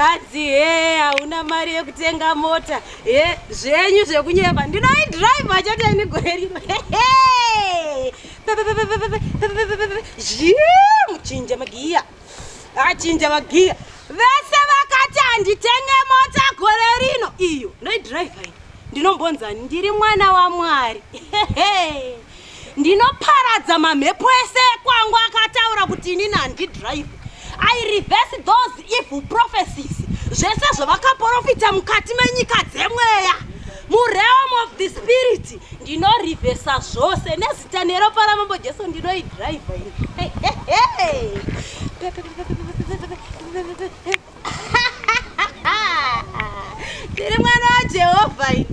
Adzi hauna mari yekutenga mota. Zvenyu zvekunyeba ndinoidrive chete ini gore rino. Muchinja magiya. Achinja magiya. Vese vakati handitenge mota gore rino. Iyo ndoidrive ini. Ndinombonzani ndiri mwana waMwari. Ndinoparadza mamhepo ese kwangu akataura kuti inini handidrive. I reverse those evil prophecies. Zvese zvavakaprofita mukati menyika dzemweya. Murealm of the spirit. Ndinoreversa zvose nezita neropa raMambo Jesu ndinoidrive ini. Ndiri mwana waJehovha ini.